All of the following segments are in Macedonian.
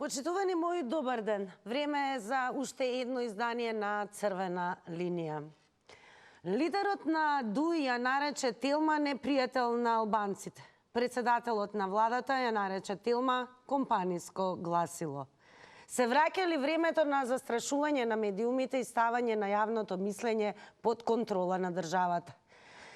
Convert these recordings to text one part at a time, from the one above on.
Почитувани мои, добар ден. Време е за уште едно издание на Црвена линија. Лидерот на ДУИ ја нарече Телма непријател на албанците. Председателот на владата ја нарече Телма компанијско гласило. Се враќа ли времето на застрашување на медиумите и ставање на јавното мислење под контрола на државата?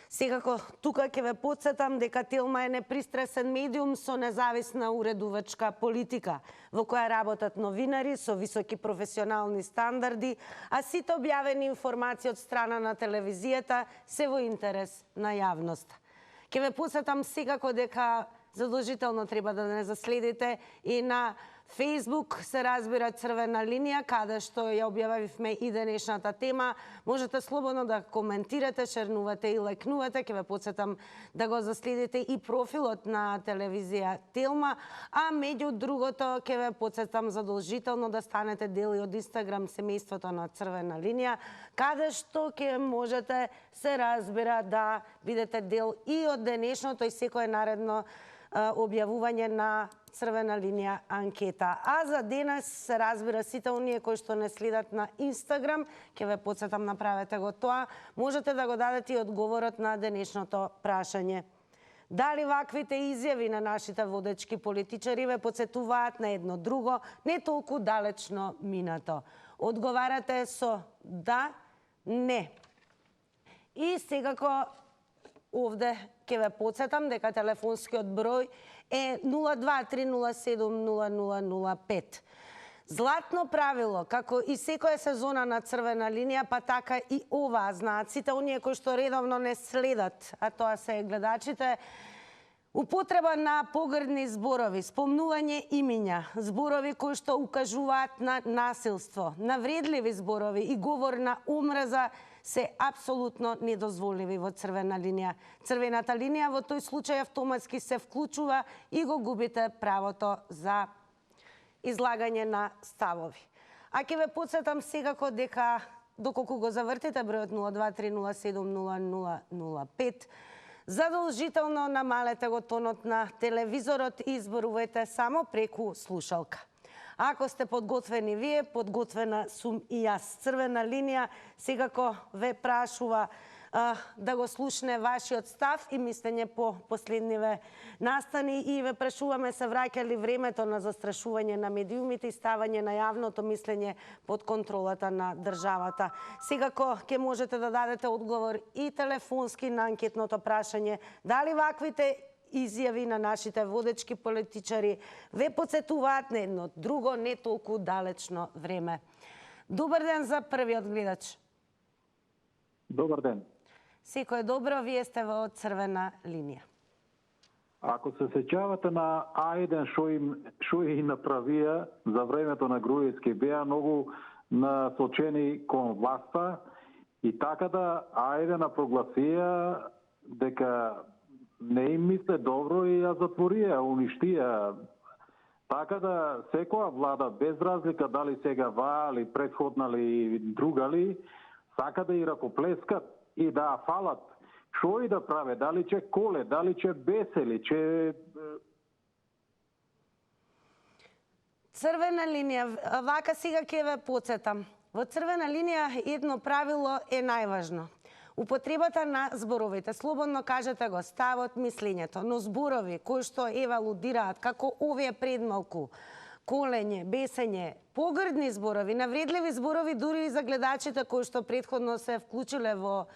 Секако, тука ќе ве потсетам дека Телма е непристрасен медиум со независна уредувачка политика, во која работат новинари со високи професионални стандарди, а сите објавени информации од страна на телевизијата се во интерес на јавноста. Ќе ве потсетам секако дека задолжително треба да не заследите и на Facebook се разбира Црвена линија, каде што ја објавивме и денешната тема. Можете слободно да коментирате, шернувате и лајкнувате. Ќе ве потсетам да го заследите и профилот на телевизија Телма, а меѓу другото ќе ве потсетам задолжително да станете дел и од Инстаграм семејството на Црвена линија, каде што ќе можете се разбира да бидете дел и од денешното и секое наредно објавување на Црвена линија анкета. А за денес се разбира сите оние кои што не следат на Инстаграм, ќе ве потсетам направете го тоа, можете да го дадете и одговорот на денешното прашање. Дали ваквите изјави на нашите водечки политичари ве потсетуваат на едно друго, не толку далечно минато? Одговарате со да, не. И секако овде ќе ве потсетам дека телефонскиот број е 02-307-0005. Златно правило, како и секоја сезона на Црвена линија, па така и оваа, знаат сите оние кои што редовно не следат, а тоа се гледачите, употреба на погрдни зборови, спомнување имиња, зборови кои што укажуваат на насилство, навредливи зборови и говор на омраза се апсолутно недозволиви во Црвена линија. Црвената линија во тој случај автоматски се вклучува и го губите правото за излагање на ставови. А ќе ве потсетам секако дека доколку го завртите бројот 02-307-0005, задолжително намалете го тонот на телевизорот и изборувајте само преку слушалка. Ако сте подготвени вие, подготвена сум и јас. Црвена линија секако ве прашува да го слушне вашиот став и мислење по последниве настани и ве прашуваме се враќа ли времето на застрашување на медиумите и ставање на јавното мислење под контролата на државата. Секако ќе можете да дадете одговор и телефонски на анкетното прашање дали ваквите изјави на нашите водечки политичари ве потсетуваат на едно друго не толку далечно време. Добар ден за првиот гледач. Добар ден. Секој добро, вие сте во Црвена линија. Ако се сеќавате на А1 шо и направија за времето на Груевски, беа многу насочени кон власта и така да А1 прогласија дека не им мисле добро и ја затворија, уништија. Така да секоја влада, без разлика дали сега ваа, или претходна, или друга ли, сака да и ракоплескат и да фалат. Што и да праве, дали ќе коле, дали ќе бесели, ќе... Црвена линија, вака сега ќе ве потсетам. Во Црвена линија едно правило е најважно. Употребата на зборовите, слободно кажете го, ставот, мислењето, но зборови кои што евалудираат, како овие предмалку, колење, бесење, погрдни зборови, навредливи зборови дури и за гледачите кои што претходно се вклучиле во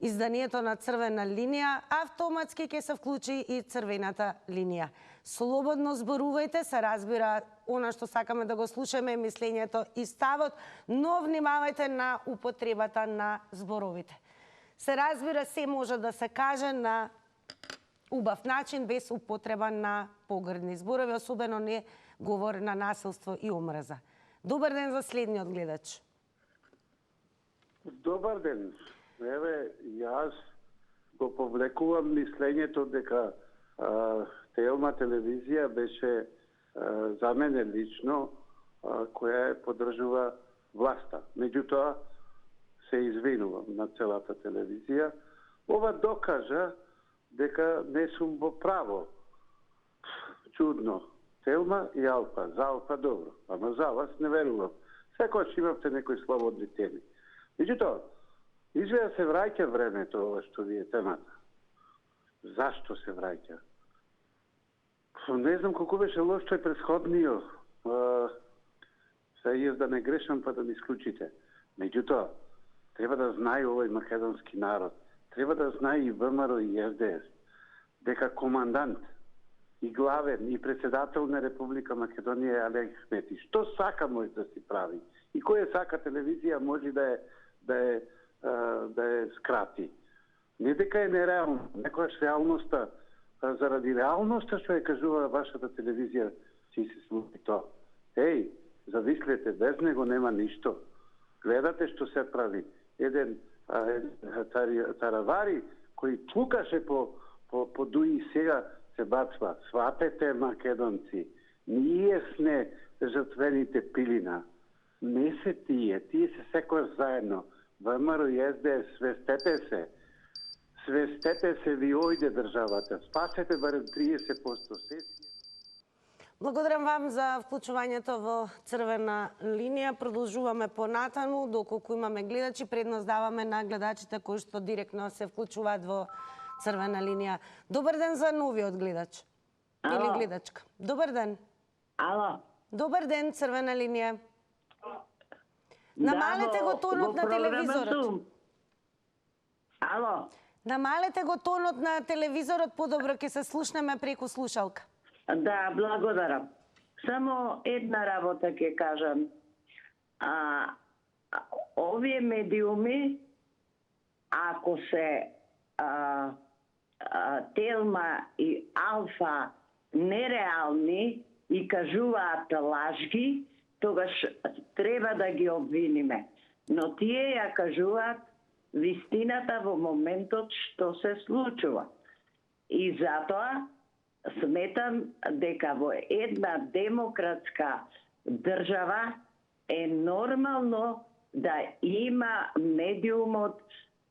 изданието на Црвена линија, автоматски ќе се вклучи и Црвената линија. Слободно зборувајте, се разбира она што сакаме да го слушаме, мислењето и ставот, но внимавајте на употребата на зборовите. Се разбира, се може да се каже на убав начин, без употреба на погрдни зборови, особено не говор на насилство и омраза. Добар ден за следниот гледач. Добар ден. Еве, јас го повлекувам мислењето дека Телма телевизија беше за мене лично која поддржува власта. Меѓутоа, се извинувам на целата телевизија. Ова докажа дека не сум во право. Чудно. Телма и Алфа. За Алфа добро, ама за вас не верувам. Секојаш имавте некои слободни теми. Меѓутоа, изгледа се враќа времето ова што ви е темата. Зашто се враќа? Не знам колку беше лош тој претходниот. Сега јас да не грешам па да ми исклучите. Меѓутоа, треба да знае овој македонски народ, треба да знае и ВМРО и СДС, дека командант и главен и председател на Република Македонија е Али Ахмети. Што сака може да си прави и која сака телевизија може да е скрати. Не дека е нереално, некојаш реалноста, заради реалноста што ја кажува вашата телевизија си се случи тоа. Еј, завислете, без него нема ништо. Гледате што се прави. Еден таравари кој тлукаше по дуи сега се бацва. Сватете, македонци, ние сме жртвените пилина. Не се тие се секојаш заедно. ВМРО и СДС, свестете се. Свестете се, ви ојде државата. Спасете барем 30% сесија. Благодарам вам за вклучувањето во црвена линија. Продолжуваме понатаму, доколку имаме гледачи, предност даваме на гледачите кои што директно се вклучуваат во црвена линија. Добар ден за новиот гледач. Или гледачка. Добар ден. Ало. Добар ден, црвена линија. Намалете го тонот на телевизорот. Ало. Намалете го тонот на телевизорот, подобро ќе се слушнеме преку слушалка. Да, благодарам. Само една работа ќе кажам. Овие медиуми, ако се Телма и Алфа нереални и кажуваат лажги, тогаш треба да ги обвиниме. Но тие ја кажуваат вистината во моментот што се случува. И затоа сметам дека во една демократска држава е нормално да има медиумот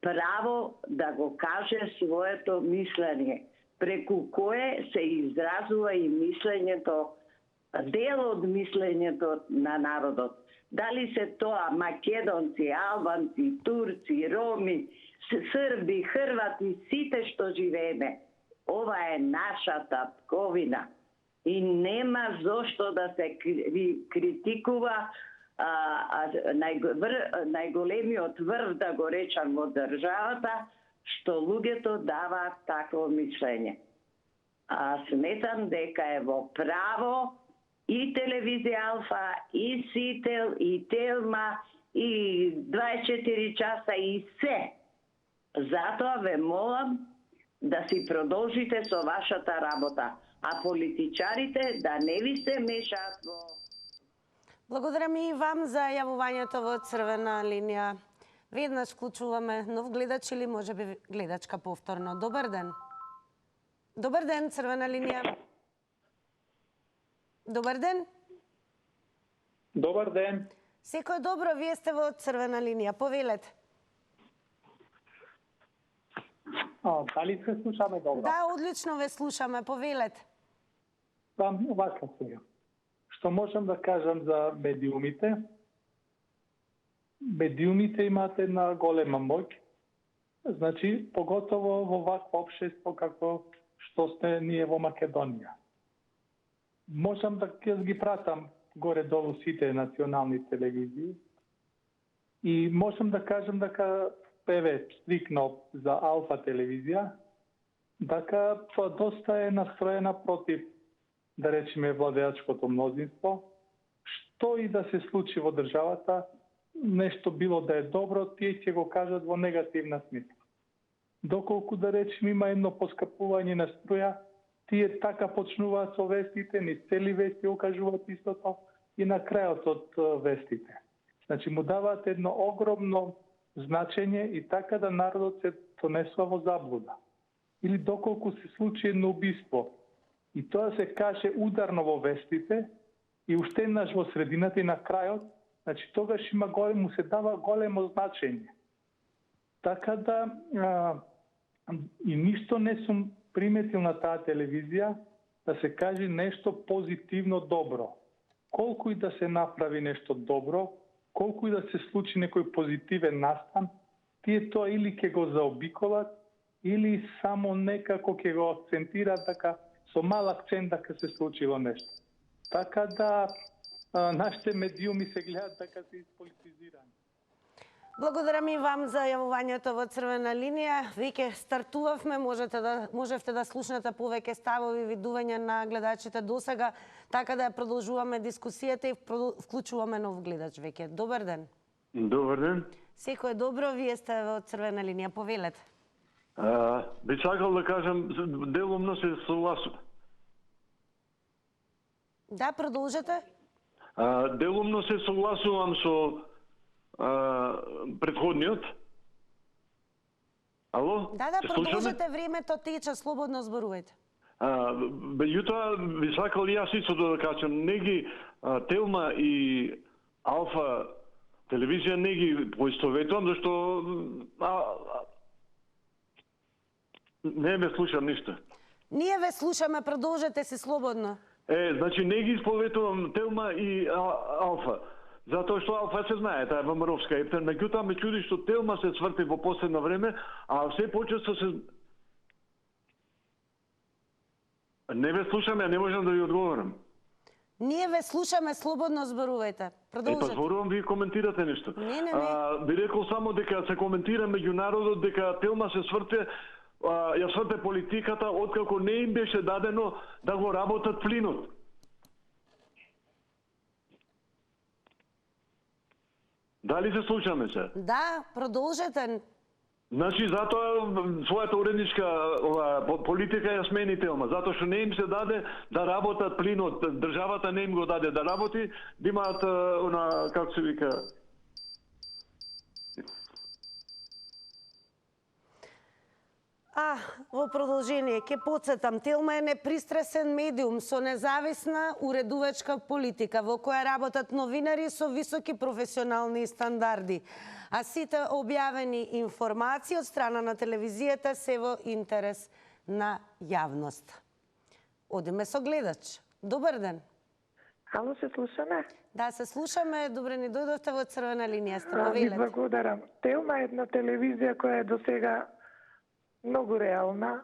право да го каже своето мислење, преку кое се изразува и мислењето, дел од мислењето на народот. Дали се тоа македонци, албанци, турци, роми, срби, хрвати, сите што живееме. Ова е нашата тковина и нема зошто да се критикува најголемиот врв, да го речам, во државата, што луѓето даваат такво мислење. Сметам дека е во право и телевизија Алфа, и Сител, и Телма, и 24 часа, и се. Затоа ве молам да си продолжите со вашата работа, а политичарите да не ви се мешаат во... Благодарам и вам за јавувањето во црвена линија. Веднаш вклучуваме нов гледач или може би гледачка повторно. Добар ден. Добар ден, црвена линија. Добар ден. Добар ден. Секој добро, вие сте во црвена линија. Повелете. Дали се слушаме добро? Да, одлично ве слушаме. Повелете. Вака сега. Што можам да кажам за медиумите? Медиумите имаат една голема моќ. Значи, поготово во вакво општество како што сте ние во Македонија. Можам да ги пратам горе-долу сите национални телевизии и можам да кажам дека ПВ стрикно за Алфа телевизија, дека тоа доста е настроена против, да речеме, владеачкото мнозинство. Што и да се случи во државата, нешто било да е добро, тие ќе го кажат во негативна смисла. Доколку, да речеме, има едно поскапување на струја, тие така почнуваат со вестите, низ цели вести окажуваат истото и на крајот од вестите. Значи, му даваат едно огромно значење и така да народот се донесува во заблуда. Или доколку се случи едно убиство и тоа се каже ударно во вестите и уште еднаш во средината и на крајот, значи тогаш има му се дава големо значење. Така да и ништо не сум приметил на таа телевизија да се каже нешто позитивно добро. Колку и да се направи нешто добро, колку и да се случи некој позитивен настан, тие тоа или ќе го заобиколат, или само некако ќе го акцентираат дека со мал акцент дека се случило нешто. Така да нашите медиуми се гледаат дека се ispolitizirани. Благодарам и вам за јавувањето во Црвена линија. Веќе стартувавме, можевте да слушнете повеќе ставови и видувања на гледачите досега, така да продолжуваме дискусијата и вклучуваме нов гледач веќе. Добар ден. Добар ден. Секој добро, вие сте во Црвена линија, повелете. Би сакал да кажам, делумно се согласувам. Да, продолжете. Делумно се согласувам со предходниот. Ало? Да, продолжете, времето тече, слободно зборувајте. Меѓутоа, би сакал и јас исто да кажам, не ги Телма и Алфа телевизија не ги поистоветувам, зашто не ме слушам ништо. Ние ве слушаме, продолжете си слободно. Значи не ги исповетувам Телма и Алфа. Затоа што Алфа се знае, таа е ВМРО-вска ептен, меѓутоа ме чуди што Телма се сврти во последно време, а се почесто се... Не ве слушам, ја не можам да ви одговорам. Ние ве слушаме, слободно зборувајте. Продолжете. Зборувам, ви коментирате нешто. Не. Би рекол само дека се коментира меѓу народот, дека Телма се сврте, ја сврте политиката, откако не им беше дадено да го работат плинот. Дали се слушаме се? Да, продолжете. Значи, затоа својата уредничка политика ја смени Телма, затоа што не им се даде да работат плинот, државата не им го даде да работи, да имаат, како се вика... Во продолжение, ќе подсетам, Телма е непристрасен медиум со независна уредувачка политика, во која работат новинари со високи професионални стандарди, а сите објавени информации од страна на телевизијата се во интерес на јавност. Одиме со гледач. Добар ден. Ало, се слушаме? Да, се слушаме. Добре ни дојдовте во Црвена линија. Сте Ви повелете. благодарам. Телма е една телевизија која е до сега многу реална,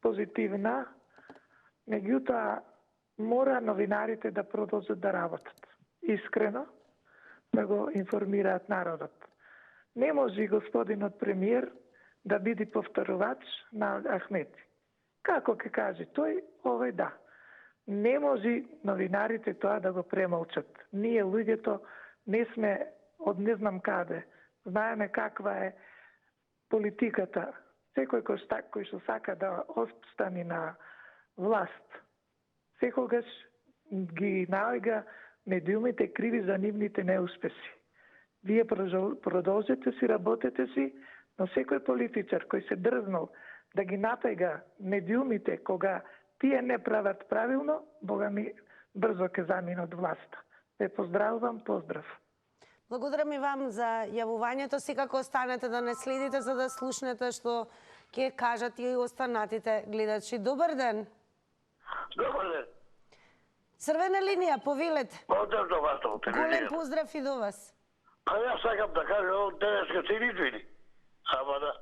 позитивна, меѓутоа мора новинарите да продолжат да работат. Искрено, да го информираат народот. Не може господинот премиер да биде повторувач на Ахмети. Како ќе каже тој, овој да. Не може новинарите тоа да го премолчат. Ние луѓето не сме од не знам каде. Знаеме каква е политиката. Секој кој што сака да остани на власт, секогаш ги наоѓа медиумите криви за нивните неуспеси. Вие продолжете си, работете си, но секој политичар кој се дрзнал да ги напега медиумите кога тие не прават правилно, Бога ми брзо ќе замине од власта. Ве поздравувам, поздрав. Благодарам и вам за јавувањето. Секако останете да не следите за да слушнете што ќе кажат и останатите гледачи. Добар ден. Добар ден. Црвена линија, повелете. Поздрав до вас, од телевизија. Голем поздрав и до вас. Па јас сакам да кажам, денеска се извини. Ама да,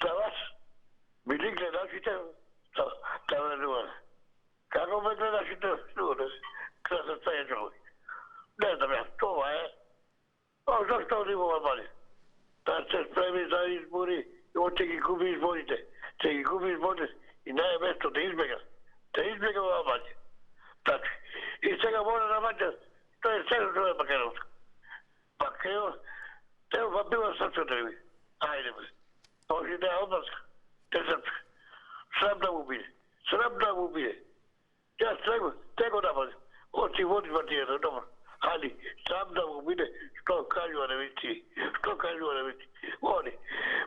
за вас, били гледачите, да ведувате. Како ме гледачите, кога се стаја човек? Не знам јас, това е. А зашто не го мали? Да се спреми за избори, он ќе ги губи изборите. Ќе ги губи изборите и не е место да избега. Да избега во Албанија. Значи, и сега мора да маќе, тоа е сега што е Македонска. Па кај Телма била српска да ви. Ајде бе. Може да е Албанска. Те српска. Срам да му биде. Срам да му биде. Јас те го нападам. Он си води партијата, добро. Али, сам да му биде, што кажува на вици, што кажува на вици. Они,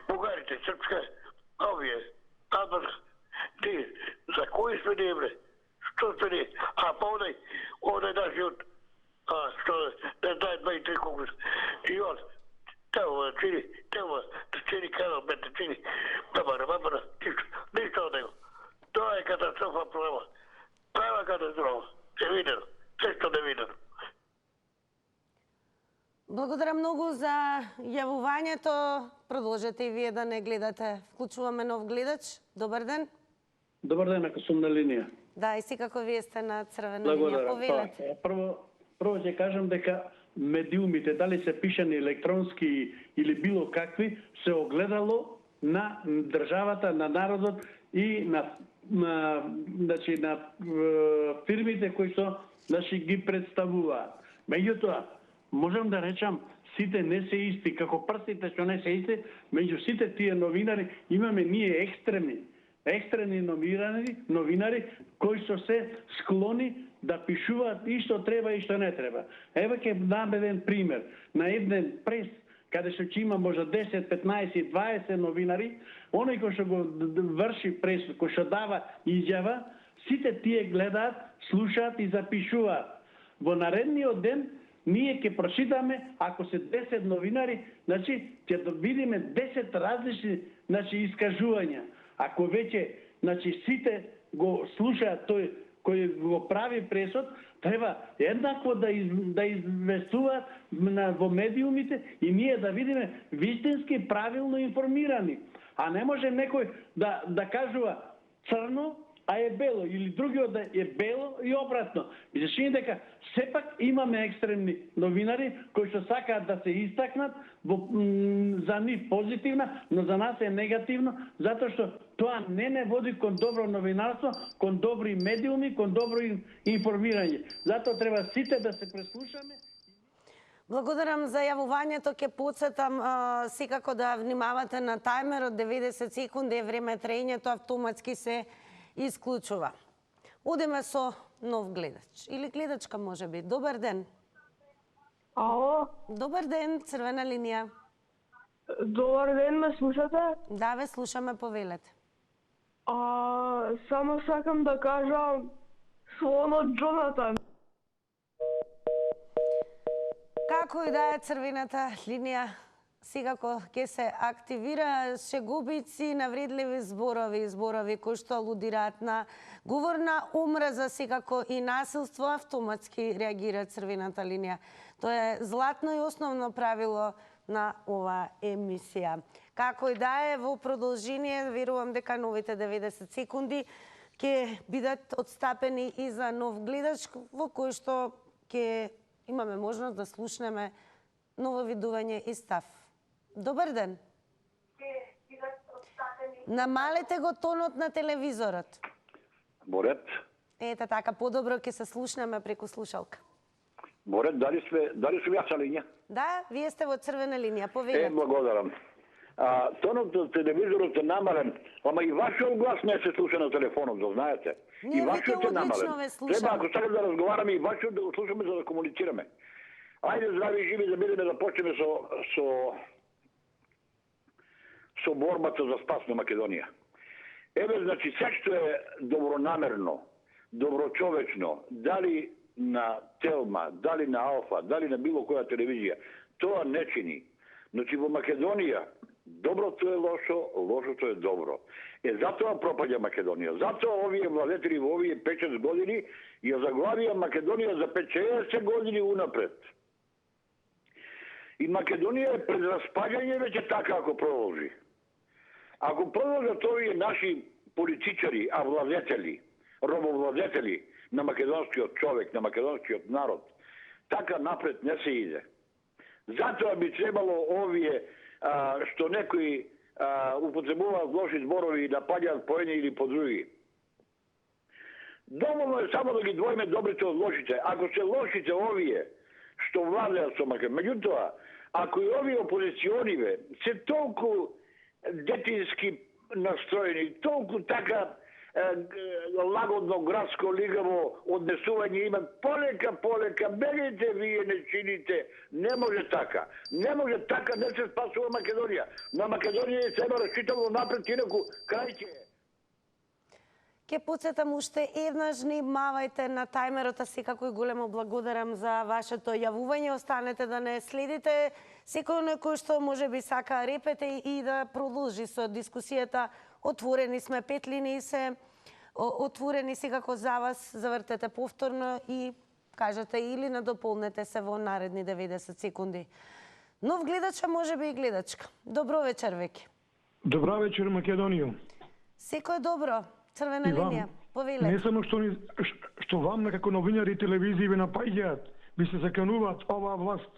бугарите, српска, овие, Албанска, ти, за кои сме ние, бре? Што сме ние? А па онај нашиот, што не знае 23 колку. И он, тело чини канал, бете чини, бабара, ништо од него. Тоа е катастрофа права. Права катастрофа. Невидено. Се што невидено. Благодарам многу за јавувањето. Продолжете и вие да не гледате. Вклучуваме нов гледач. Добар ден. Добар ден, ако сум на линија. Да, и секако вие сте на црвена линија. Повелете. Прво ќе кажам дека медиумите, дали се пишани електронски или било какви, се огледало на државата, на народот и на фирмите кои ги представуваат. Меѓутоа, можам да речам, сите не се исти, како прстите што не се исти, меѓу сите тие новинари имаме ние екстремни новинари кои се склони да пишуваат и што треба и што не треба. Ева ќе дам еден пример. На еден прес, каде што ќе има може 10, 15, 20 новинари, оној кој што го врши прес, кој што дава изјава, сите тие гледаат, слушаат и запишуваат. Во наредниот ден ние ќе прочитаме, ако се 10 новинари, значи ќе видиме 10 различни искажувања. Ако веќе сите го слушаат тој кој го прави пресот, треба еднакво да известуваат во медиумите и ние да видиме вистински правилно информирани. А не може некој да кажува црно, а е бело, или другиот да е бело и обратно. И зашто дека сепак имаме екстремни новинари кои што сакаат да се истакнат за нив позитивна, но за нас е негативно, затоа што тоа не води кон добро новинарство, кон добри медиуми, кон добро информирање. Затоа треба сите да се преслушаме. Благодарам за јавувањето. Ќе потсетам секако да внимавате на тајмерот, 90 секунди е време траењето, автоматски се исклучува. Одеме со нов гледач. Или гледачка може би. Добар ден. Ало? Добар ден, црвена линија. Добар ден, ме слушате? Да, ве слушаме, повелете. Само сакам да кажам слонот Джонатан. Како и да е, црвената линија секако ќе се активира. Шегубици, навредливи зборови кои што алудираат на говорна омраза, секако и насилство, автоматски реагира црвената линија. Тоа е златно и основно правило на оваа емисија. Како и да е, во продолжение, верувам дека новите 90 секунди ќе бидат отстапени и за нов гледач, во кој што ќе имаме можност да слушнеме ново видување и став. Добар ден. Намалете го тонот на телевизорот. Борет. Ете така, подобро ќе се слушнеме преку слушалка. Борет, дали сум јас на линија? Да, вие сте во црвена линија, повелете. Благодарам. Тонот на телевизорот е намален, ама и вашиот глас не се слуша на телефонот, да знаете. И вашиот е намален. Треба, ако сакаме да разговараме, и вашиот да го слушаме за да комуницираме. Ајде, здрави и живи, да бидеме да почнеме со борбата за спас на Македонија. Еве, значи, се што е добронамерно, доброчовечно, дали на Телма, дали на Алфа, дали на било која телевизија, тоа не чини. Значи, во Македонија, доброто е лошо, лошото е добро. Затоа пропаѓа Македонија. Затоа овие владетели во овие 5-6 години ја заглавија Македонија за 50 години унапред. И Македонија е пред распаѓање веќе така ако продолжи. Ако продолжат овие наши политичари, а владетели, робовладетели на македонскиот човек, на македонскиот народ, така напред не се иде. Затоа би требало овие што некои употребуваат лоши зборови и да паѓаат по едни или по други. Доволно е само да ги двоиме добрите од лошите. Ако се лошите овие што владеат со Македонија, меѓутоа, ако и овие опозициониве се толку детински настроени, толку така лагодно, градско, лигаво однесување имат, полека, бегајте, вие не чините. Не може така. Не може така, не се спасува Македонија. На Македонија се треба расчитано напред, инаку крај ќе е. Ке потсетам уште еднаш, внимавајте на тајмерот, а секако и големо благодарам за вашето јавување. Останете да не следите секој некој што може би сака репете и да продолжи со дискусијата. Отворени сме, 5 линии се отворени секако за вас, завртете повторно и кажете или надополнете се во наредни 90 секунди. Нов гледача, може би и гледачка. Добро вечер веќе. Добра вечер, Македонија. Секој е добро. Црвена линија. Повелете. Не само што вам како новинари телевизии ве напаѓаат, ви се закануваат оваа власт,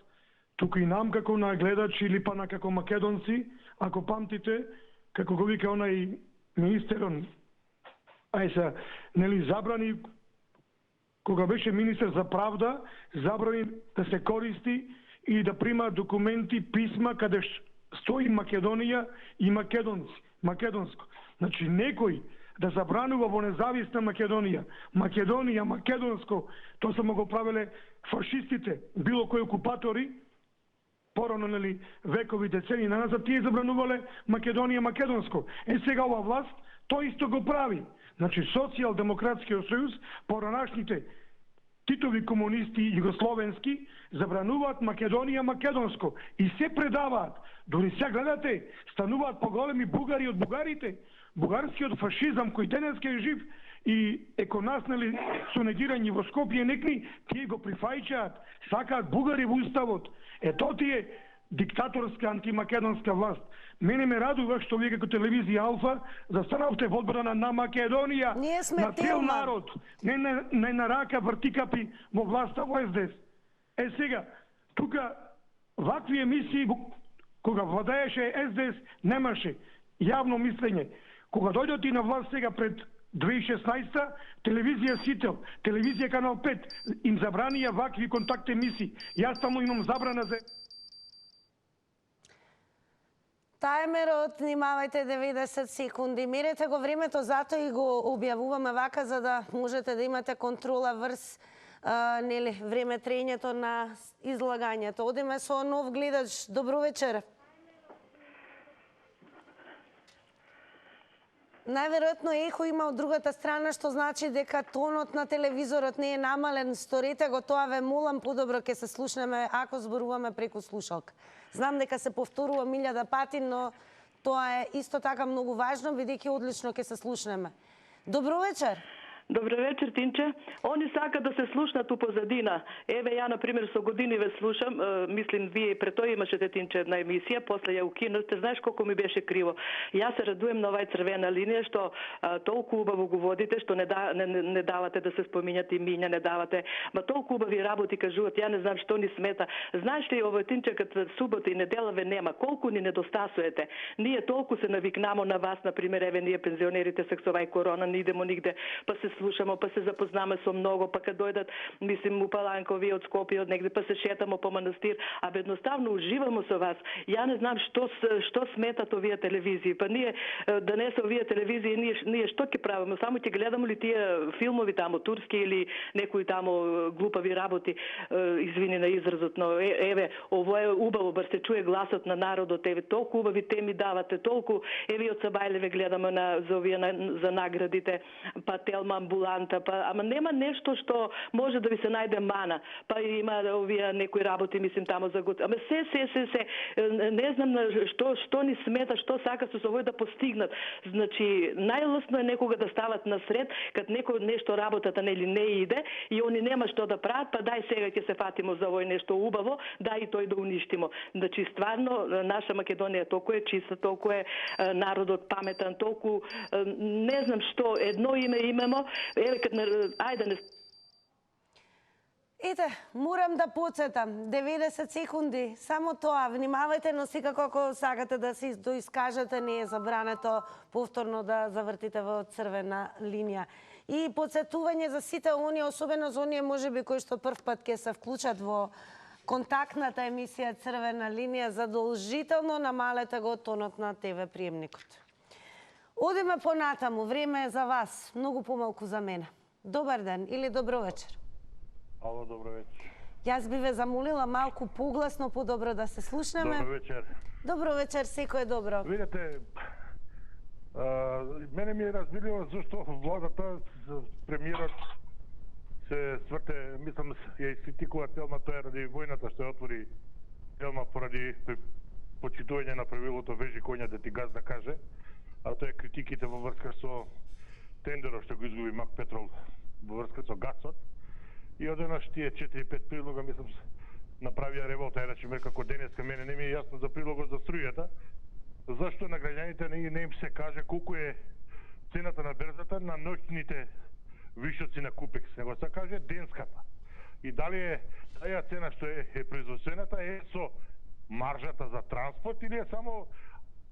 туку и нам како на гледачи или па на како македонци, ако памтите, како го вика онај министерон, нели забрани, кога беше министер за правда, забрани да се користи и да прима документи, писма, каде стои Македонија и македонско. Значи, некој да забранува во независна Македонија, македонско, тоа само го правеле фашистите, било кои окупатори, порано, нели, векови, децени назад, тие забранувале Македонија македонско. Сега ова власт, тој исто го прави. Значи, Социјалдемократскиот сојуз, поранашните Титови комунисти југословенски, забрануваат Македонија македонско и се предаваат. Дори сега гледате, стануваат поголеми бугари од бугарите. Бугарскиот фашизам кој денеска е жив и еко нас, нели, со негирање во Скопје некни, тие го прифајчаат, сакаат бугари во уставот. Ето тие диктаторска антимакедонска власт. Мене ме радува што вие како телевизија Алфа застанавте во одбрана на Македонија, на цел народ, не на рака вртикапи во власта во СДС. Сега, тука вакви емисии, кога владееше СДС, немаше јавно мислење. Кога дојдат и на власт сега пред 2016, телевизија Сител, телевизија Канал 5, им забранија вакви контакт емисии. Јас таму имам забрана за... Тајмерот, внимавајте 90 секунди. Мерете го времето, затоа и го објавуваме вака, за да можете да имате контрола врз време трењето на излагањето. Одиме со нов гледач. Добро вечер. Најверојатно ехо има од другата страна, што значи дека тонот на телевизорот не е намален. Сторете го тоа, ве молам, подобро ќе се слушнеме ако зборуваме преку слушалка. Знам дека се повторува 1000 пати, но тоа е исто така многу важно, бидејќи одлично ќе се слушнеме. Добро вечер. Добро вечер, Тинче. Они сакаат да се слушнат у позадина. Еве, ја, например, со години ве слушам, мислим, вие пред тоа имашете, Тинче, една емисија, после ја укинавте, знаеш колку ми беше криво. Јас се радуем на овај црвена линија, што толку убаво го водите, што не давате да се спомињат имиња, не давате, ма толку убави работи кажуват, ја не знам што ни смета. Знаеш ли, овој, Тинче, кад субота и недела ве нема, колку ни недостасуете? Ние толку се навикнамо на вас, например, еве, ние пензионерите се овај корона, не идемо нигде, па се слушамо, па се запознаме со многу, па кад дојдат, мислим, у Паланка, овие од Скопје, од негде, па се шетамо по манастир, а едноставно уживамо со вас. Ја не знам што сметат овие телевизии. Па ние, да не се овие телевизии, ние што ќе правиме? Само ќе гледамо ли тие филмови тамо, турски или некои тамо глупави работи, извини на изразот, но еве, ово е убаво, бар се чуе гласот на народот, еве, толку убави теми давате, толку, еве, од Сабајлеве гледаме за овие за наградите, па Телма амбуланта, па ама нема нешто што може да ви се најде мана. Па има овие некои работи, мислим, тамо за год. Ама се не знам што ни смета, што сака со овој да постигнат. Значи, најлесно е некога да стават насред, кад некој нешто работата нели не иде и они нема што да прават, па дај сега ќе се фатимо за овој нешто убаво, дај и тој да уништимо. Значи, стварно, наша Македонија толку е чиста, толку е народот паметен, толку не знам што, едно име имамо, еве кад ајде не... Ете, морам да подсетам, 90 секунди, само тоа, внимавајте, но секако ако сакате да се доискажете, не е забрането повторно да завртите во црвена линија. И подсетување за сите оние, особено за оние можеби кои што прв пат ќе се вклучат во контактната емисија Црвена линија, задолжително намалете го тонот на ТВ приемникот. Одиме понатаму, време е за вас, многу помалку за мене. Добар ден или добро вечер. Ало, добро вечер. Јас би ве замолила малку погласно, подобро да се слушнеме. Добро вечер. Добро вечер, секој е добро. Видете, мене ми е разбиливо зашто владата, премиерот се сврте, мислам, ја искритикува Телма, тоа е ради војната што ја отвори Телма поради почитување на правилото вежи коња да ти газ да каже, а тоа е критиките во врска со тендерот што го изгуби Мак Петрол во врска со гасот. И одеднаш тие 4-5 прилога, мислам, направија револта, речеме, како денеска мене не ми е јасно за прилогот за струјата. Зашто на граѓаните не им се каже колку е цената на берзата на ноќните вишоци на Купекс, него се каже денската. И дали е таа цена што е произведената е со маржата за транспорт или е само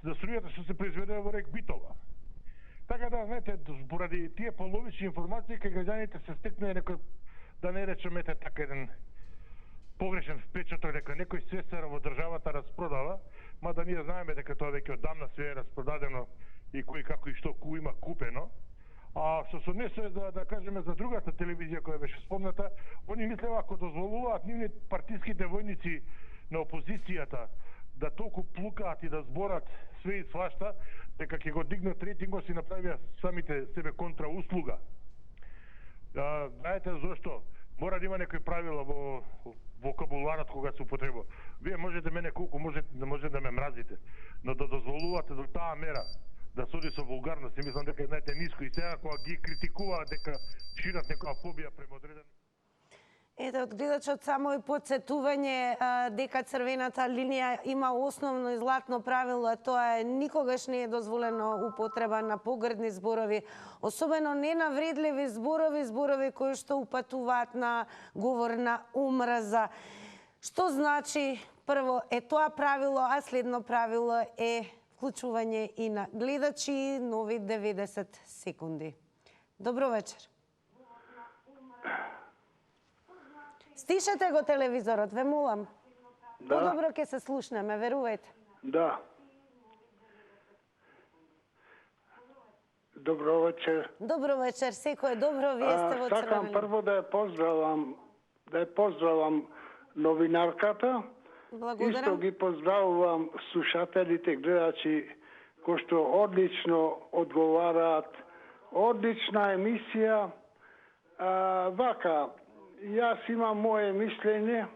за струјата што се произведе во рек Битола. Така да, знаете, поради тие половични информации кај граѓаните се стекне некој, да не речеме така еден погрешен впечаток дека некој сестар во државата распродава, мада ние знаеме дека тоа веќе одамна све е распродадено и кој како и што има купено. А што се однесе да кажеме за другата телевизија која беше спомната, они мислева ако дозволуваат нивни партиските војници на опозицијата да толку плукаат и да зборат све и свашта, дека ќе го дигнат рейтингот си направија самите себе контрауслуга. Знаете зошто? Мора да има некои правила во вокабуларот кога се употребува. Вие можете мене колку може да ме мразите, но да дозволувате до таа мера да се оди со вулгарност, и мислам дека знаете ниско и сега кога ги критикуваат дека шират некоја фобија према одреден. Ете, од гледачот само и подсетување дека црвената линија има основно и златно правило, а тоа е никогаш не е дозволено употреба на погрдни зборови, особено ненавредливи зборови, зборови кои што упатуваат на говор на омраза. Што значи, прво е тоа правило, а следно правило е вклучување и на гледачи, нови 90 секунди. Добро вечер. Стишете го телевизорот, ве молам. Да. Подобро ќе се слушнеме, верувајте. Да. Добро вечер. Добро вечер, секој е добро, вие сте во црвена Сакам линија. прво да ја поздравам новинарката. Благодарам. Исто ги поздравувам слушателите, гледачи, кои што одлично одговараат. Одлична емисија. Вака, јас имам моје мислење.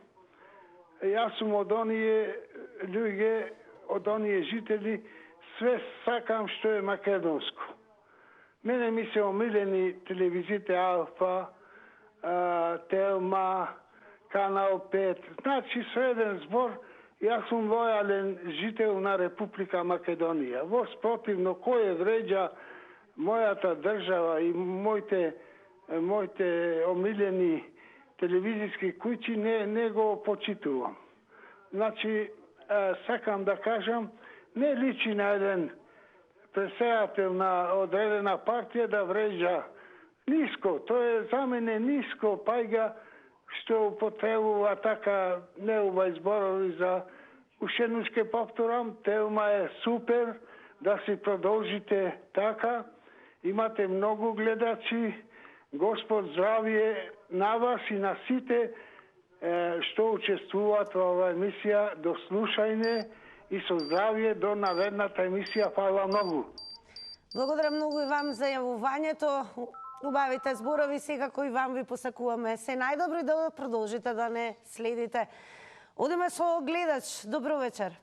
Јас сум од оние луѓе, од оние жители, све сакам што е македонско. Мене ми се омилени телевизите Алфа, Телма, Канал 5. Значи, со еден збор, јас сум лојален жител на Република Македонија. Во спротивно, кој вреđа мојата држава и моите омилени телевизиски куќи, не го почитувам. Значи, сакам да кажам, не личи на еден председател на одредена партија да вреđа ниско. Тоа е за мене ниско, пајга што употребува така неубави зборови за ушенушке повторам, Телма е супер, да си продолжите така. Имате многу гледачи, Господ здравие на вас и на сите што учествуваат во оваа емисија, до слушање и со здравие до наредната емисија. Фала многу. Благодарам многу и вам за јавувањето. Убавите зборови, секако и вам ви посакуваме се најдобро и да продолжите да не следите. Одиме со гледач. Добро вечер.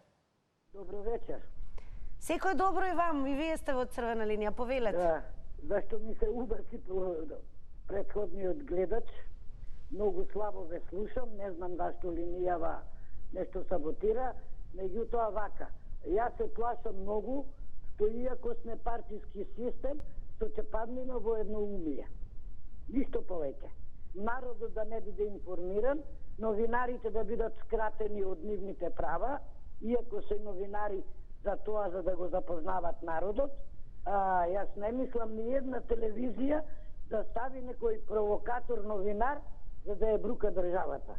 Добро вечер. Секој добро и вам, и вие сте во црвена линија, повелете. Да, зашто ми се убаси предходниот гледач, многу слабо ве слушам, не знам зашто линијава нешто саботира, меѓутоа вака. Јас се плашам многу, што иако сме партиски систем, што ќе паднеме во едноумие. Ништо повеќе. Народот да не биде информиран, новинарите да бидат скратени од нивните права, иако се новинари за тоа за да го запознават народот. Јас не мислам ни една телевизија да стави некој провокатор новинар за да ја брука државата.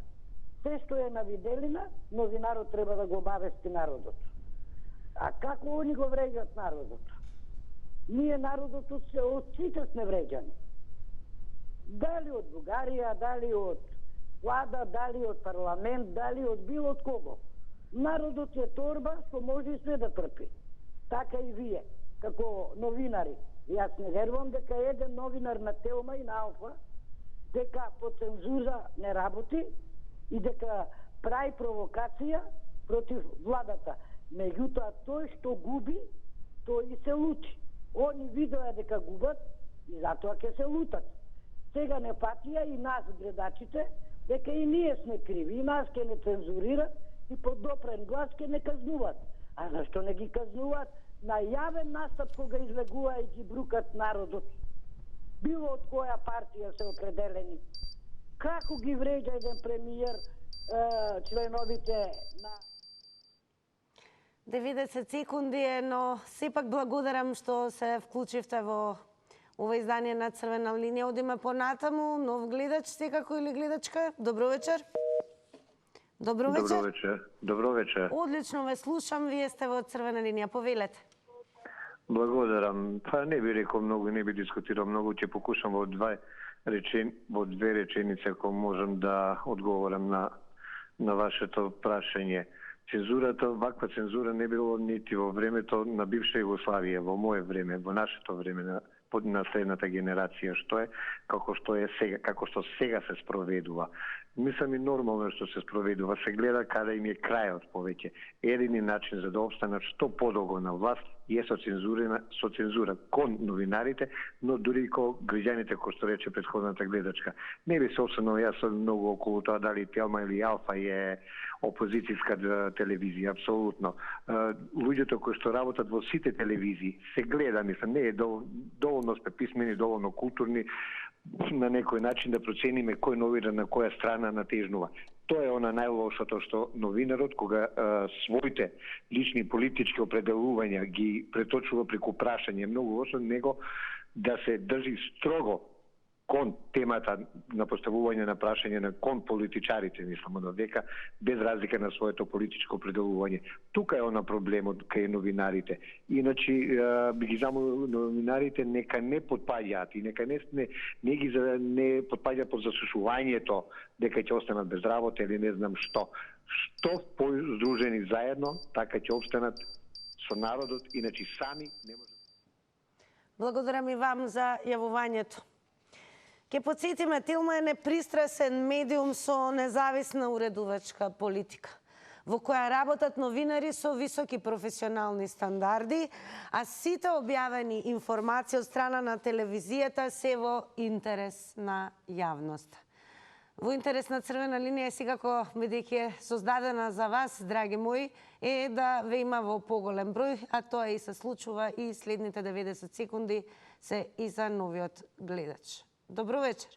Се што е на виделина, новинарот треба да го обавести народот. А како они го вреđат народот? Ние народот од сите сме вреđани. Дали од Бугарија, дали од влада, дали од парламент, дали од било од кого. Народот е торба што може и све да трпи. Така и вие, како новинари. Јас не верувам дека еден новинар на Телма и на Алфа дека по цензура не работи и дека прави провокација против владата. Меѓутоа, тој што губи, тој и се лути. Они видоа дека губат, И затоа ќе се лутат. Сега не патија и нас, гледачите, дека и ние сме криви, и нас ќе не цензурират и под допрен глас ќе не казнуват. А зашто не ги казнуват на јавен настап кога излегува и ги брукат народот? Било од која партија се определени? Како ги вреđа еден премиер членовите на 90 секунди е, но сепак благодарам што се вклучивте во ова издание на Црвена линија. Одиме понатаму, нов гледач секако или гледачка. Добро вечер. Добро вечер. Добро вечер. Добро вечер. Одлично ве слушам, вие сте во Црвена линија, повелете. Благодарам. Па не би рекол многу, не би дискутирал многу, ќе покушам во две реченици ако можам да одговорам на вашето прашање. Цензурата, ваква цензура не било нити во времето на бивша Југославија, во мое време, во нашето време, на следната генерација, како што сега се спроведува. Мислам и нормално што се спроведува, се гледа каде им е крајот повеќе. Едини начин за да обстанат што подолго на власт е со цензура кон новинарите, но дури и кон граѓаните, кој што рече претходната гледачка. Не би се осврнал јас многу околу тоа дали Телма или Алфа е опозицијска телевизија, апсолутно. Луѓето кои што работат во сите телевизии се гледа, мислам, не е доволно сме писмени, доволно културни, на некој начин да процениме кој новинар на која страна натежнува. Тоа е она најлошото што новинарот кога своите лични политички определувања ги преточува преку прашање, многу лошо него да се држи строго кон темата на поставување на прашање на кон политичарите, мислам, од века, без разлика на своето политичко определување. Тука е она проблемот кај новинарите. Иначе би ги замолил новинарите нека не потпаѓаат и нека не потпаѓаат под засушувањето дека ќе останат без работа или не знам што. Што поздружени заедно, така ќе обстанат со народот, иначе сами не може. Благодарам и вам за јавувањето. Ке подсетиме, Телма е непристрасен медиум со независна уредувачка политика, во која работат новинари со високи професионални стандарди, а сите објавени информации од страна на телевизијата се во интерес на јавноста. Во интерес на Црвена линија, секако, бидејќи е создадена за вас, драги мои, е да ве има во поголем број, а тоа и се случува и следните 90 секунди се и за новиот гледач. Добро вечер.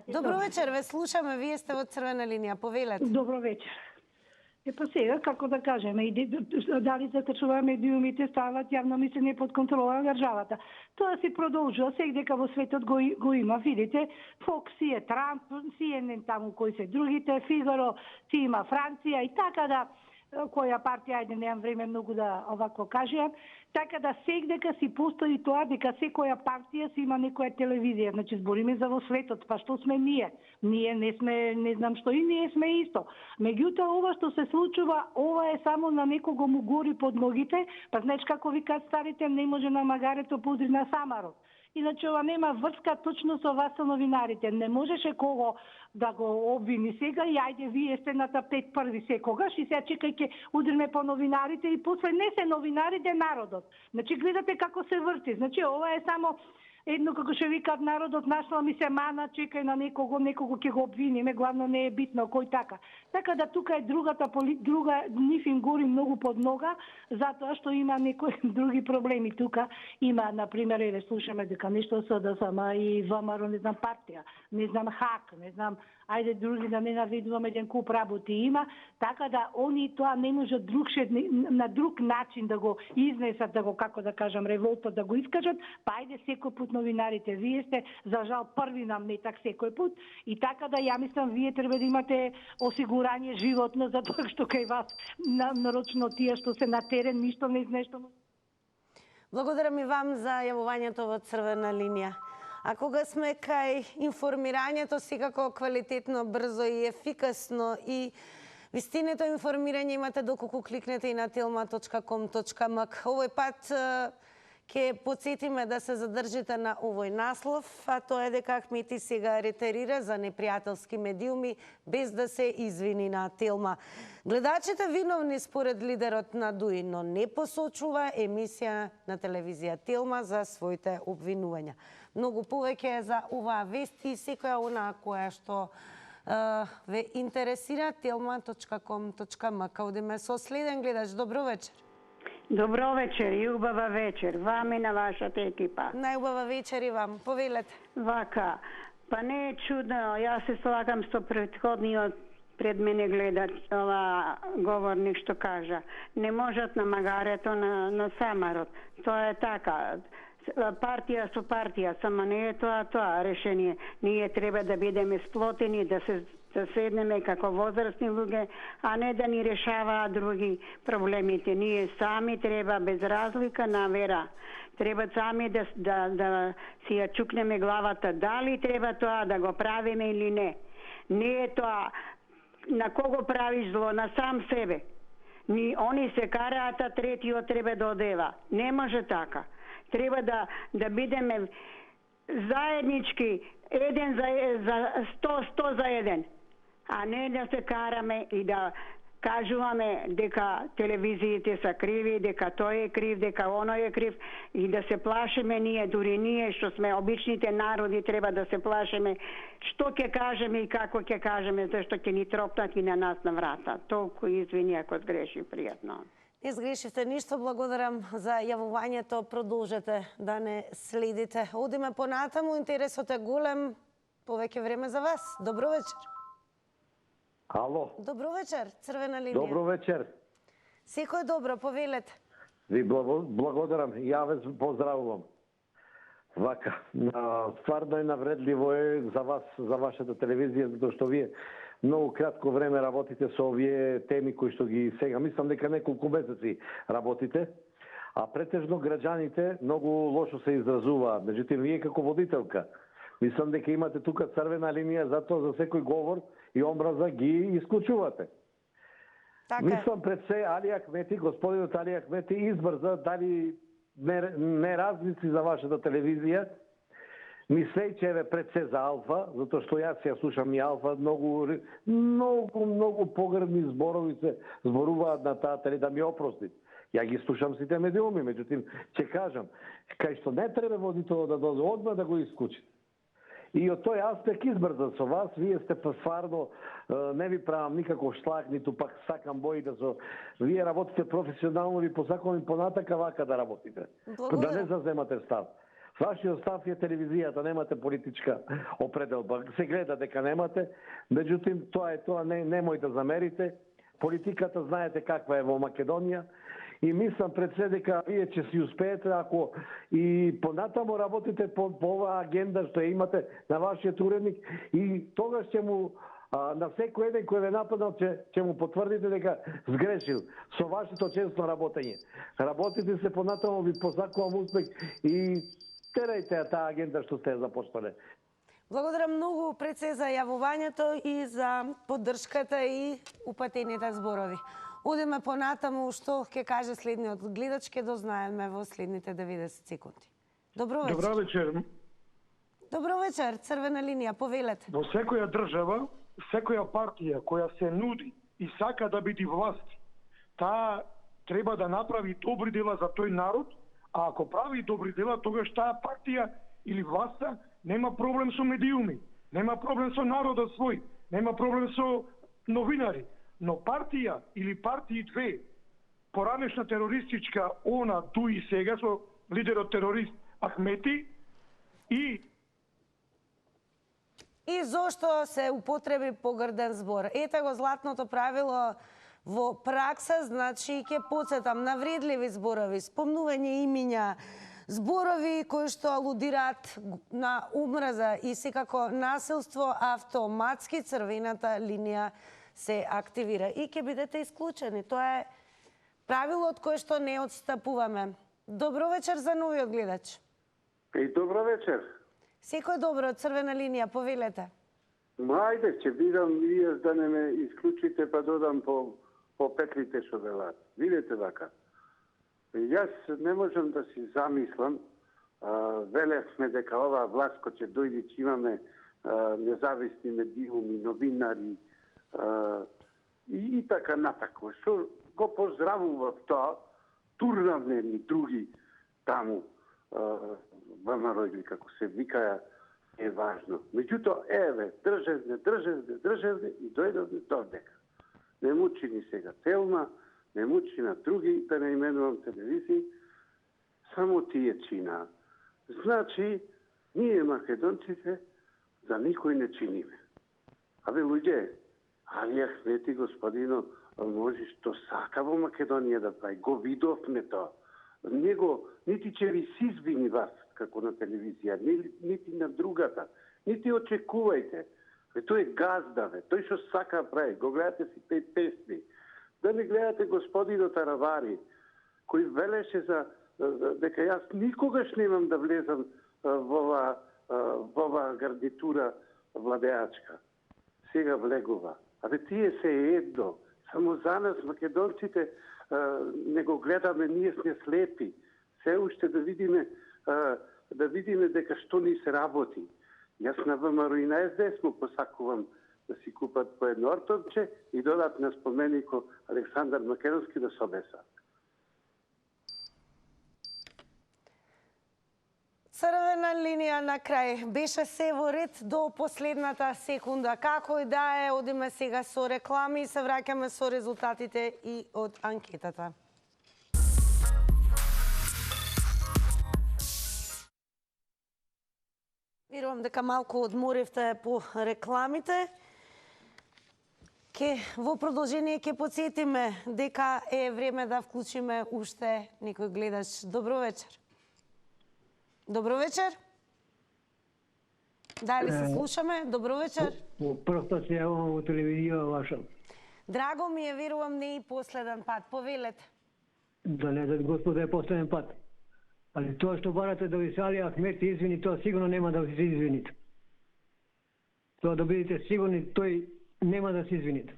Добро вечер, ве слушаме, вие сте во Црвена линија, повелете. Добро вечер. Па сега, како да кажеме, дали затрчува медиумите стават јавно мислење под контрола на државата. Тоа се продолжува сега дека во светот го има, видите, Фокс си е Трамп, CNN таму кои се другите, Фигаро си има Франција и така да која партија, ајде немам време многу да овако кажам, така да сегдека си постои тоа дека секоја партија си има некоја телевизија, значи збориме за во светот, па што сме ние? Ние не сме, не знам што и ние сме исто. Меѓутоа ова што се случува, ова е само на некого му гори под ногите, па знаеш како викаат старите, не може на магарето подри на самарот. Иначе ова нема врска точно со вас со новинарите. Не можеше кого да го обвини сега и ајде вие сте на тапет први секогаш и сега чекај ќе удриме по новинарите и после не се новинарите народот. Значи гледате како се врти. Значи ова е само едно како што викаат народот нашла ми се мана, чекај на некого ќе го обвиниме, главно не е битно кој така. Така да тука е друга нив им гори многу под нога, затоа што има некои други проблеми тука. Има, например, еве слушаме дека нешто СДСМ и ВМРО, не знам партија, не знам ХАК, не знам, ајде други да не наведуваме еден куп работи има, така да они тоа не може на друг начин да го изнесат, да го, како да кажам, револтот да го искажат, па ајде секој пут новинарите, вие сте за жал први нам метак секој пут и така да ја мислам вие треба да имате осигурање животно затоа што кај вас нарочно тие што се на терен ништо не знаеш што. Благодарам и вам за јавувањето во Црвена линија. А кога сме кај информирањето, секако квалитетно, брзо и ефикасно и вистинето информирање имате доколку кликнете и на telma.com.mk. Овој пат Ке подсетиме да се задржите на овој наслов, а тоа е дека Ахмети сега ретерира за непријателски медиуми без да се извини на Телма. Гледачите виновни според лидерот на ДУИ, но не посочува емисија на телевизија Телма за своите обвинувања. Многу повеќе за оваа вест и секоја онаа која што ве интересира, telma.com.mk. Одиме со следен гледач. Добро вечер. Добро вечер и убава вечер. Вам и на вашата екипа. Најубава вечер и вам. Повелете. Вака, па не е чудно, јас се слагам со претходниот пред мене гледач, ова говорник што кажа. Не можат на магарето на самарот. Тоа е така. Партија со партија, само не е тоа решение. Ние треба да бидеме сплотени, да седнеме како возрастни луѓе, а не да ни решаваат други проблемите. Ние сами треба, без разлика на вера, треба сами да си ја чукнеме главата, дали треба тоа да го правиме или не. Не е тоа на кого правиш зло, на сам себе. Они се караат, а третиот треба да одева. Не може така. Треба да бидеме заеднички, еден за 100 за еден, а не да се караме и да кажуваме дека телевизиите са криви, дека тој е крив, дека оној е крив и да се плашиме дури ние што сме обичните народи треба да се плашиме што ќе кажеме и како ќе кажеме, зашто ќе ни тропнат и на нас на врата. Толку извини ако сгреши, пријатно. Не сгрешивте ништо, благодарам за јавувањето, продолжете да не следите. Одиме понатаму, интересот е голем, повеќе време за вас. Добро вечер. Ало. Добро вечер, црвена линија. Добро вечер. Секој добро, повелете. Ви благодарам, ја ве поздравувам. Вака, стварно е навредливо е за вас, за вашата телевизија, затоа што вие многу кратко време работите со овие теми кои што ги сега, мислам дека неколку месеци работите, а претежно граѓаните многу лошо се изразуваат. Меѓутоа, вие како водителка, мислам дека имате тука црвена линија, затоа за секој говор и омраза ги исклучувате. Така. Мислам пред се Али Ахмети, господинот Али Ахмети избрза дали неразници за вашата телевизија, мислејќеве пред се за Алфа, затоа што јас ја слушам и Алфа, многу погребни зборови се зборуваат на таа телевизија, да ми опростит. Ја ги слушам сите медиуми, меѓутоа ќе кажам, кај што не треба водителот да дојде одма да го исклучите. И од тој аспект избрза со вас, вие сте стварно, не ви правам никаков шлаг, ниту пак сакам бои да со... Вие работите професионално, ви посакувам и понатака вака да работите. Да не заземате став. Вашиот став е телевизијата, немате политичка определба. Се гледа дека немате, меѓутоа тоа е тоа, немој да замерите. Политиката знаете каква е во Македонија. И мислам пред се дека вие ќе си успеете ако и понатамо работите по оваа агенда што ја имате на вашиот уредник и тогаш ќе му на секој еден кој ве нападал ќе му потврдите дека сгрешил со вашето честно работење. Работите се понатамо, ви посакувам успех и терајте таа агенда што сте започнале. Благодарам многу пред се за јавувањето и за поддршката и упатените зборови. Одиме понатаму што ќе каже следниот гледач, ќе дознаеме во следните 90 секунди. Добро вечер. Добро вечер. Добро вечер, црвена линија, повелете. Во секоја држава, секоја партија која се нуди и сака да биде власт, таа треба да направи добри дела за тој народ, а ако прави добри дела, тогаш таа партија или власта нема проблем со медиуми, нема проблем со народот свој, нема проблем со новинари. Но партија или партии две, поранешна терористичка, она ДУИ сега со лидерот терорист Ахмети и зошто се употреби погрден збор. Ете го златното правило во пракса, значи ќе подсетам навредливи зборови, спомнување имиња, зборови кои што алудираат на омраза и секако насилство, автоматски црвената линија се активира и ќе бидете исклучени. Тоа е правило од кое што не отстапуваме. Добро вечер за новиот гледач. И добро вечер. Секој добро, црвена линија, повелете. Ајде, ќе бидам вие да не ме исклучите, па додам по петлите што велат. Видете вака. Јас не можам да си замислам, велевме дека оваа власт кој ќе дојде, ќе имаме независни медиуми, новинари и така натако. Што го поздравував тоа, турнавне ни други таму, ВМРО или како се викаја, е важно. Меѓутоа, еве, држевне и дојдовме додека. Не мучи ни сега Телма, не мучи на други, да не именувам телевизии, само тие чина. Значи, ние македонците за никој не чиниме. Абе, луѓе, Али Ахмети, господино, може што сака во Македонија да прави. Го видовме тоа. Него, нити ќе ви се извини вас, како на телевизија, нити на другата. Нити очекувајте. Тој е газда, тој што сака да прави. Го гледате си тие песни. Да не гледате господино Таравари, кој велеше за дека јас никогаш немам да влезам во ова гарнитура владеачка. Сега влегува. Абе, тие се едно. Само за нас, македонците, не го гледаме, ние сме слепи. Се уште да видиме дека што ни се работи. Јас на ВМРО и на СДС му посакувам да си купат по едно ортовче и додат на споменико Александар Македонски да се обесат. Црвена линија на крај. Беше се во ред до последната секунда. Како и да е, одиме сега со реклами и се враќаме со резултатите и од анкетата. Верувам дека малку одморивте по рекламите. Во продолжение ќе потсетиме дека е време да вклучиме уште некој гледач. Добро вечер. Добро вечер. Дали се слушаме? Добро вечер. По прв пат се јавам во телевизија ваша. Драго ми е, верувам не и последен пат. Повелете. Да не да Господа е последен пат. Али тоа што барате да ви се Али Ахмети извини, тоа сигурно нема да ви се извините. Тоа да бидете сигурни, тој нема да се извините.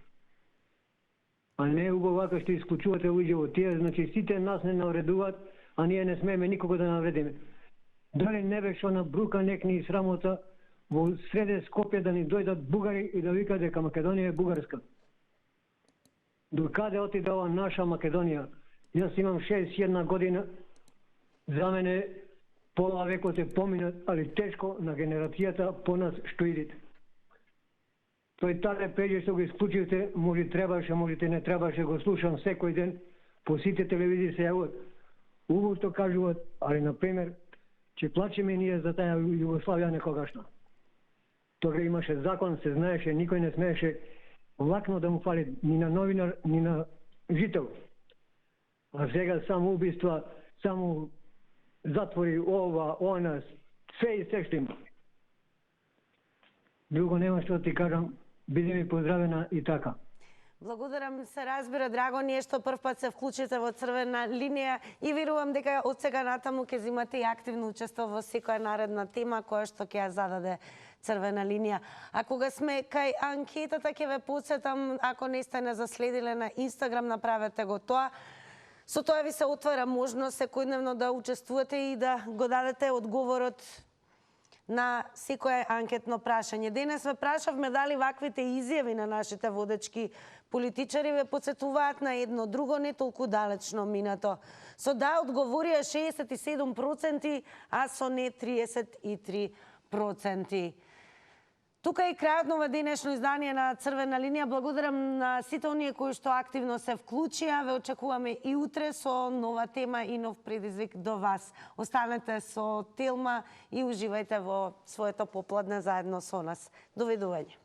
А не убаво вака што исклучувате луѓе во тие, значи сите нас не навредуваат, а ние не смееме никога да навредиме. Дали не беше она брука некни и срамота во среде Скопје да ни дојдат бугари и да викаат дека Македонија е бугарска. До каде отиде ова наша Македонија? Јас имам 61 година, за мене пола векот е поминат, али тешко на генерацијата по нас што идите. Тој таде пеје што го исклучивте, може требаше, можете не требаше, го слушам секој ден, по сите телевизии се јавуват. Убаво што кажуваат, али например, че плачеме ние за таа Југославија некогашна. Тога имаше закон, се знаеше, никој не смееше лакно да му фали ни на новинар, ни на жител. А сега само убиства, само затвори ова, она, се и се што има. Друго нема што ти кажам, биди ми поздравена и така. Благодарам, се разбира, драго ни е што прв пат се вклучите во црвена линија и верувам дека од сега натаму ќе земате и активно учество во секоја наредна тема која што ќе ја зададе црвена линија. А кога сме кај анкетата ќе ве потсетам, ако не сте не заследиле на Инстаграм, направете го тоа. Со тоа ви се отвара можност секојдневно да учествувате и да го дадете одговорот на секое анкетно прашање. Денес ве прашавме дали ваквите изјави на нашите водечки политичари ве потсетуваат на едно друго не толку далечно минато. Со да одговорија 67%, а со не 33%. Тука е крајот на ова денешно издание на Црвена линија. Благодарам на сите оние кои што активно се вклучија. Ве очекуваме и утре со нова тема и нов предизвик до вас. Останете со Телма и уживајте во своето попладне заедно со нас. Довидување.